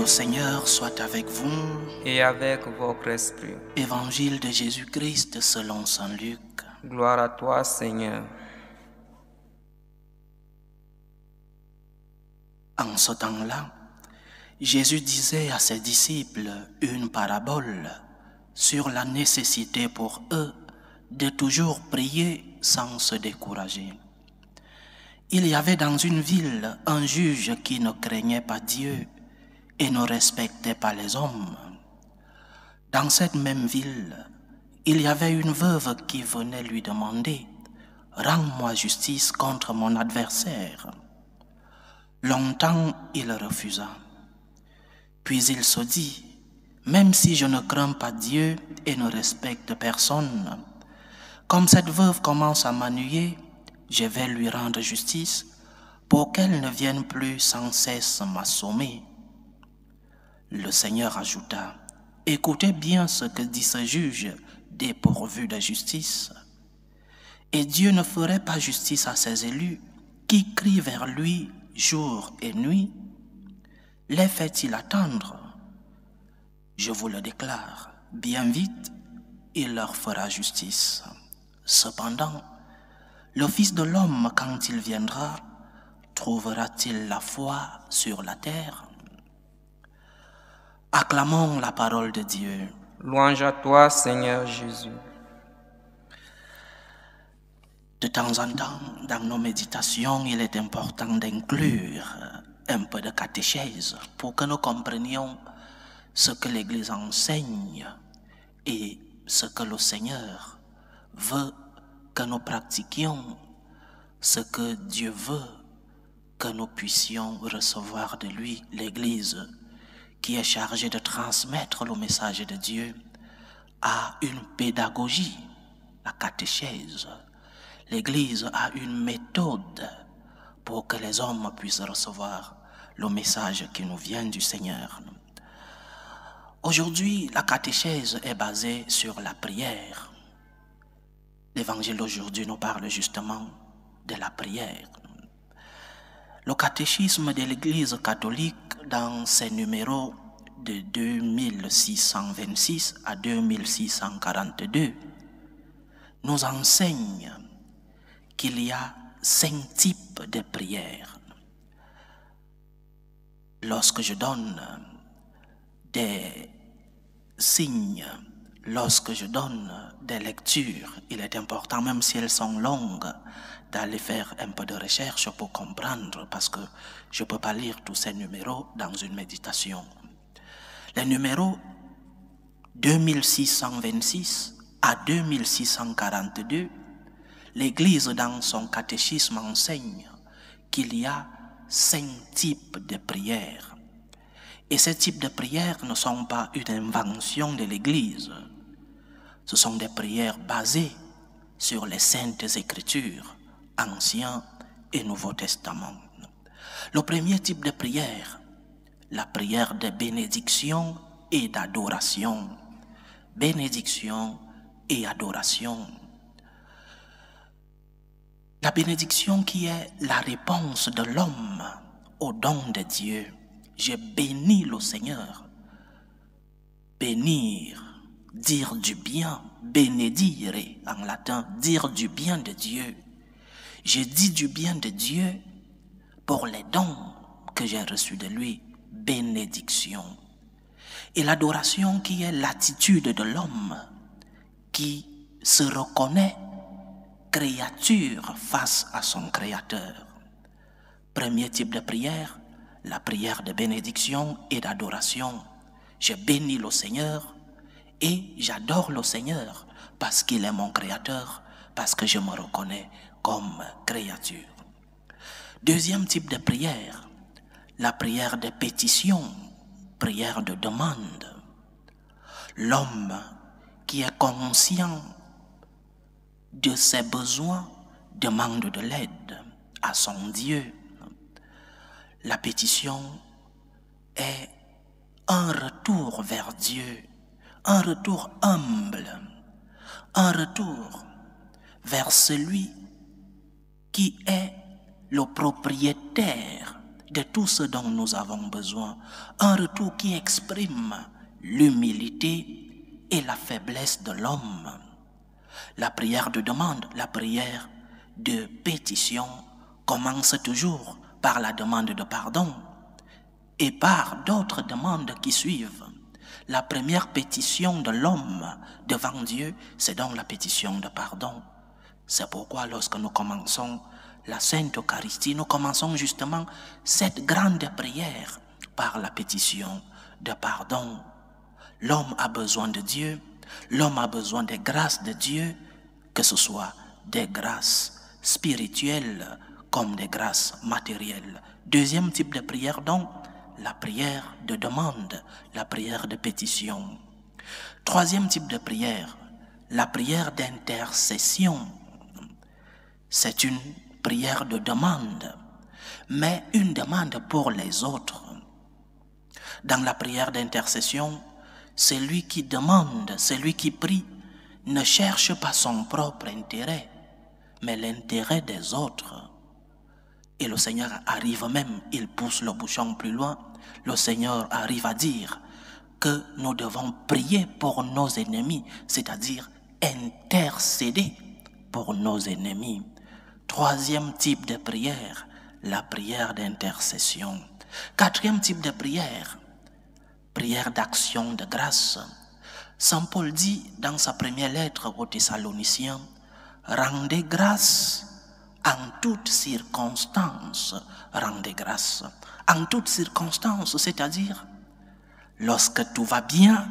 Seigneur soit avec vous. Et avec votre esprit. Évangile de Jésus-Christ selon saint Luc. Gloire à toi, Seigneur. En ce temps-là, Jésus disait à ses disciples une parabole sur la nécessité pour eux de toujours prier sans se décourager. Il y avait dans une ville un juge qui ne craignait pas Dieu et ne respectait pas les hommes. Dans cette même ville, il y avait une veuve qui venait lui demander « Rends-moi justice contre mon adversaire ». Longtemps, il refusa. Puis il se dit « Même si je ne crains pas Dieu et ne respecte personne, comme cette veuve commence à m'ennuyer, je vais lui rendre justice pour qu'elle ne vienne plus sans cesse m'assommer. » Le Seigneur ajouta « Écoutez bien ce que dit ce juge dépourvu de justice. Et Dieu ne ferait pas justice à ses élus qui crient vers lui jour et nuit. Les fait-il attendre? Je vous le déclare, bien vite, il leur fera justice. Cependant, le Fils de l'homme, quand il viendra, trouvera-t-il la foi sur la terre? Acclamons la parole de Dieu. Louange à toi, Seigneur Jésus. De temps en temps, dans nos méditations, il est important d'inclure un peu de catéchèse pour que nous comprenions ce que l'Église enseigne et ce que le Seigneur veut que nous pratiquions, ce que Dieu veut que nous puissions recevoir de lui, l'Église, qui est chargée de transmettre le message de Dieu, a une pédagogie, la catéchèse. L'Église a une méthode pour que les hommes puissent recevoir le message qui nous vient du Seigneur. Aujourd'hui, la catéchèse est basée sur la prière. L'Évangile d'aujourd'hui nous parle justement de la prière. Le catéchisme de l'Église catholique, dans ses numéros de 2626 à 2642, nous enseigne qu'il y a 5 types de prières. Lorsque je donne des signes, lorsque je donne des lectures, il est important, même si elles sont longues, d'aller faire un peu de recherche pour comprendre, parce que je ne peux pas lire tous ces numéros dans une méditation. Les numéros 2626 à 2642, l'Église dans son catéchisme enseigne qu'il y a 5 types de prières. Et ces types de prières ne sont pas une invention de l'Église. Ce sont des prières basées sur les Saintes Écritures, Ancien et Nouveau Testament. Le premier type de prière, la prière de bénédiction et d'adoration. Bénédiction et adoration. La bénédiction qui est la réponse de l'homme au don de Dieu. Je bénis le Seigneur. Bénir, dire du bien, benedire en latin, dire du bien de Dieu. Je dis du bien de Dieu pour les dons que j'ai reçus de lui, bénédiction. Et l'adoration qui est l'attitude de l'homme qui se reconnaît créature face à son Créateur. Premier type de prière, la prière de bénédiction et d'adoration. Je bénis le Seigneur et j'adore le Seigneur parce qu'il est mon Créateur, parce que je me reconnais comme créature. Deuxième type de prière, la prière de pétition, prière de demande. L'homme qui est conscient de ses besoins demande de l'aide à son Dieu. La pétition est un retour vers Dieu, un retour humble, un retour vers celui qui est le propriétaire de tout ce dont nous avons besoin. Un retour qui exprime l'humilité et la faiblesse de l'homme. La prière de demande, la prière de pétition commence toujours par la demande de pardon et par d'autres demandes qui suivent. La première pétition de l'homme devant Dieu, c'est donc la pétition de pardon. C'est pourquoi lorsque nous commençons la Sainte Eucharistie, nous commençons justement cette grande prière par la pétition de pardon. L'homme a besoin de Dieu, l'homme a besoin des grâces de Dieu, que ce soit des grâces spirituelles comme des grâces matérielles. Deuxième type de prière donc, la prière de demande, la prière de pétition. Troisième type de prière, la prière d'intercession. C'est une prière de demande, mais une demande pour les autres. Dans la prière d'intercession, celui qui demande, celui qui prie, ne cherche pas son propre intérêt, mais l'intérêt des autres. Et le Seigneur arrive même, il pousse le bouchon plus loin, le Seigneur arrive à dire que nous devons prier pour nos ennemis, c'est-à-dire intercéder pour nos ennemis. Troisième type de prière, la prière d'intercession. Quatrième type de prière, prière d'action de grâce. Saint Paul dit dans sa première lettre aux Thessaloniciens, « Rendez grâce en toutes circonstances. » Rendez grâce en toutes circonstances, c'est-à-dire lorsque tout va bien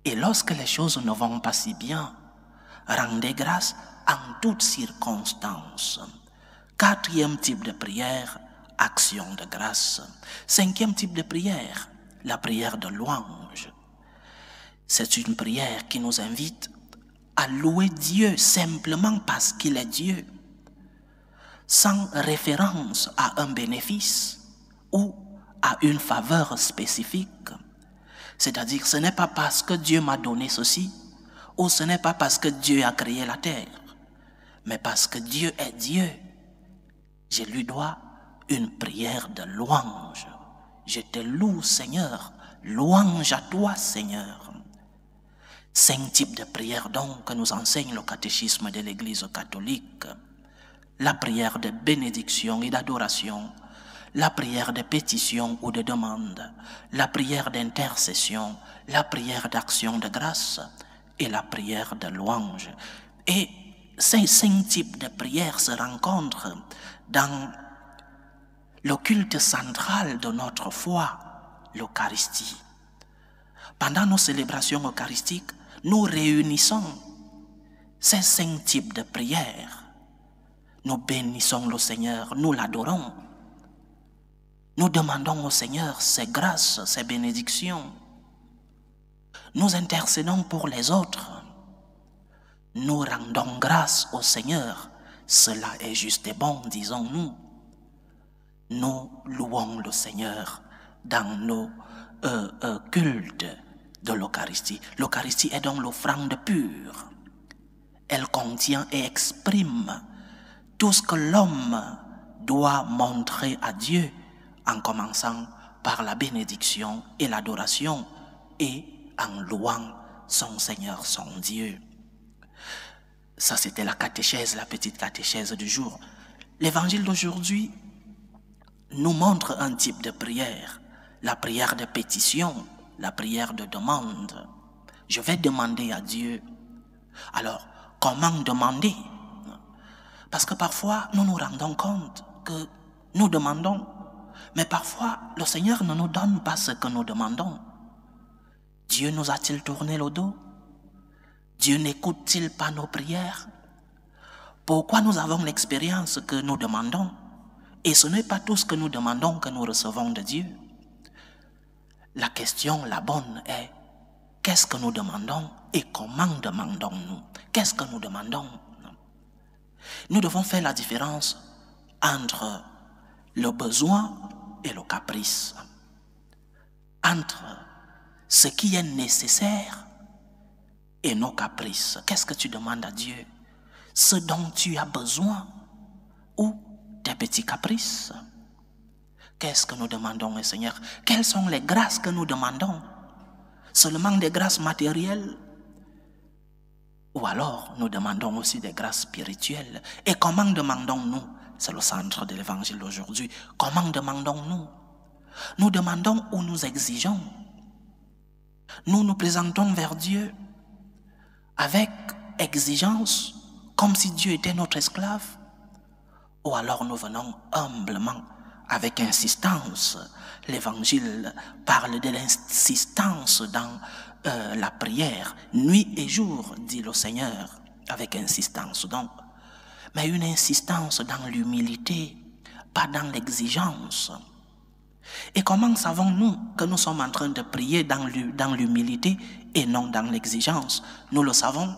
et lorsque les choses ne vont pas si bien. Rendez grâce en toutes circonstances. Quatrième type de prière, action de grâce. Cinquième type de prière, la prière de louange. C'est une prière qui nous invite à louer Dieu simplement parce qu'il est Dieu, sans référence à un bénéfice ou à une faveur spécifique. C'est-à-dire, ce n'est pas parce que Dieu m'a donné ceci, ou ce n'est pas parce que Dieu a créé la terre, mais parce que Dieu est Dieu. Je lui dois une prière de louange. Je te loue, Seigneur. Louange à toi, Seigneur. 5 types de prières donc que nous enseigne le catéchisme de l'Église catholique. La prière de bénédiction et d'adoration, la prière de pétition ou de demande, la prière d'intercession, la prière d'action de grâce et la prière de louange. Et ces 5 types de prières se rencontrent dans le culte central de notre foi, l'Eucharistie. Pendant nos célébrations eucharistiques, nous réunissons ces 5 types de prières. Nous bénissons le Seigneur, nous l'adorons. Nous demandons au Seigneur ses grâces, ses bénédictions. Nous intercédons pour les autres. Nous rendons grâce au Seigneur. Cela est juste et bon, disons-nous. Nous louons le Seigneur dans nos cultes de l'Eucharistie. L'Eucharistie est donc l'offrande pure. Elle contient et exprime tout ce que l'homme doit montrer à Dieu, en commençant par la bénédiction et l'adoration et en louant son Seigneur, son Dieu. Ça, c'était la catéchèse, la petite catéchèse du jour. L'évangile d'aujourd'hui nous montre un type de prière, la prière de pétition, la prière de demande. Je vais demander à Dieu. Alors, comment demander? Parce que parfois, nous nous rendons compte que nous demandons, mais parfois, le Seigneur ne nous donne pas ce que nous demandons. Dieu nous a-t-il tourné le dos? Dieu n'écoute-t-il pas nos prières? Pourquoi nous avons l'expérience que nous demandons? Et ce n'est pas tout ce que nous demandons que nous recevons de Dieu. La question, la bonne est, qu'est-ce que nous demandons et comment demandons-nous? Qu'est-ce que nous demandons? Nous devons faire la différence entre le besoin et le caprice, entre ce qui est nécessaire et nos caprices. Qu'est-ce que tu demandes à Dieu? Ce dont tu as besoin ou tes petits caprices? qu'est-ce que nous demandons au Seigneur? Quelles sont les grâces que nous demandons? Seulement des grâces matérielles? Ou alors nous demandons aussi des grâces spirituelles? Et comment demandons-nous? C'est le centre de l'évangile d'aujourd'hui. Comment demandons-nous? Nous demandons ou nous exigeons. Nous nous présentons vers Dieu avec exigence, comme si Dieu était notre esclave. Ou alors nous venons humblement, avec insistance. L'évangile parle de l'insistance dans la prière, nuit et jour, dit le Seigneur, avec insistance donc. Mais une insistance dans l'humilité, pas dans l'exigence. Et comment savons-nous que nous sommes en train de prier dans l'humilité et non dans l'exigence? Nous le savons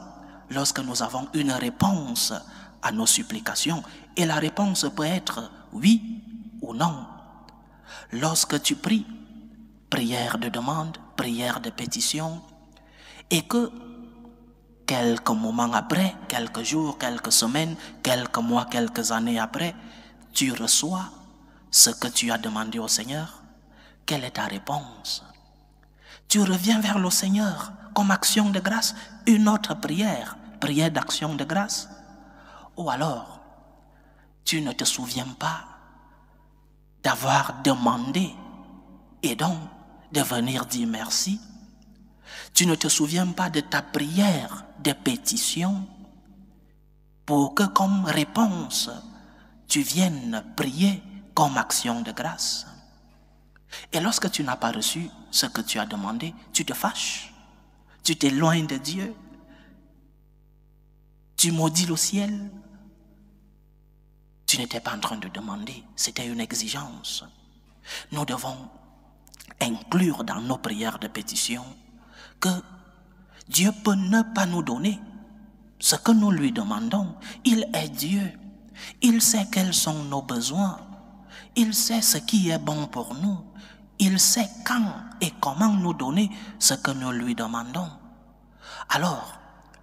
lorsque nous avons une réponse à nos supplications. Et la réponse peut être oui ou non. Lorsque tu pries, prière de demande, prière de pétition, et que quelques moments après, quelques jours, quelques semaines, quelques mois, quelques années après, tu reçois ce que tu as demandé au Seigneur, quelle est ta réponse? Tu reviens vers le Seigneur comme action de grâce, une autre prière, prière d'action de grâce. Ou alors, tu ne te souviens pas d'avoir demandé et donc de venir dire merci. Tu ne te souviens pas de ta prière de pétition pour que comme réponse, tu viennes prier comme action de grâce. Et lorsque tu n'as pas reçu ce que tu as demandé, tu te fâches, tu t'éloignes de Dieu, tu maudis le ciel. Tu n'étais pas en train de demander, c'était une exigence. Nous devons inclure dans nos prières de pétition que Dieu peut ne pas nous donner ce que nous lui demandons. Il est Dieu, il sait quels sont nos besoins, il sait ce qui est bon pour nous, il sait quand et comment nous donner ce que nous lui demandons. Alors,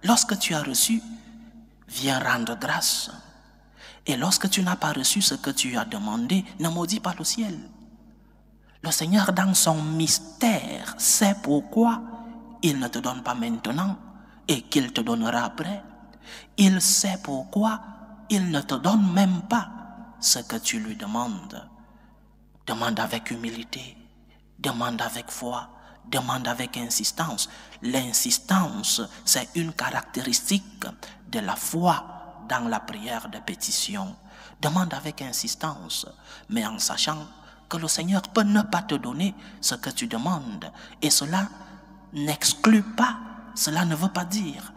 lorsque tu as reçu, viens rendre grâce. Et lorsque tu n'as pas reçu ce que tu as demandé, ne maudis pas le ciel. Le Seigneur, dans son mystère, sait pourquoi il ne te donne pas maintenant et qu'il te donnera après. Il sait pourquoi il ne te donne même pas ce que tu lui demandes. Demande avec humilité, demande avec foi, demande avec insistance. L'insistance, c'est une caractéristique de la foi dans la prière de pétition. Demande avec insistance, mais en sachant que le Seigneur peut ne pas te donner ce que tu demandes. Et cela n'exclut pas, cela ne veut pas dire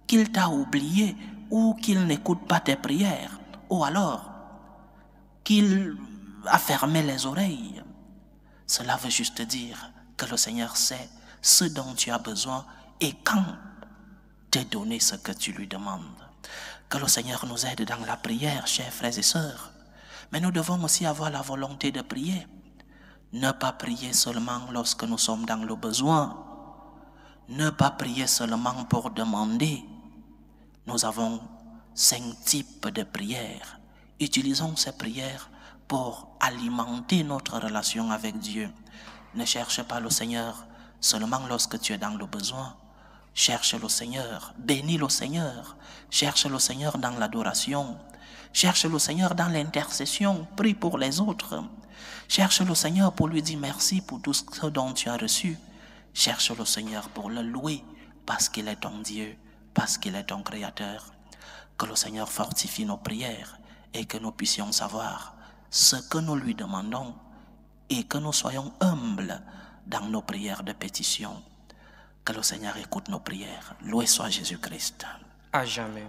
qu'il t'a oublié ou qu'il n'écoute pas tes prières, ou alors qu'il a fermé les oreilles. Cela veut juste dire que le Seigneur sait ce dont tu as besoin et quand te donner ce que tu lui demandes. Que le Seigneur nous aide dans la prière, chers frères et sœurs. Mais nous devons aussi avoir la volonté de prier. Ne pas prier seulement lorsque nous sommes dans le besoin. Ne pas prier seulement pour demander. Nous avons 5 types de prières. Utilisons ces prières pour alimenter notre relation avec Dieu. Ne cherche pas le Seigneur seulement lorsque tu es dans le besoin. Cherche le Seigneur, bénis le Seigneur, cherche le Seigneur dans l'adoration, cherche le Seigneur dans l'intercession, prie pour les autres, cherche le Seigneur pour lui dire merci pour tout ce dont tu as reçu, cherche le Seigneur pour le louer parce qu'il est ton Dieu, parce qu'il est ton Créateur. Que le Seigneur fortifie nos prières et que nous puissions savoir ce que nous lui demandons et que nous soyons humbles dans nos prières de pétition. Que le Seigneur écoute nos prières. Loué soit Jésus-Christ. À jamais.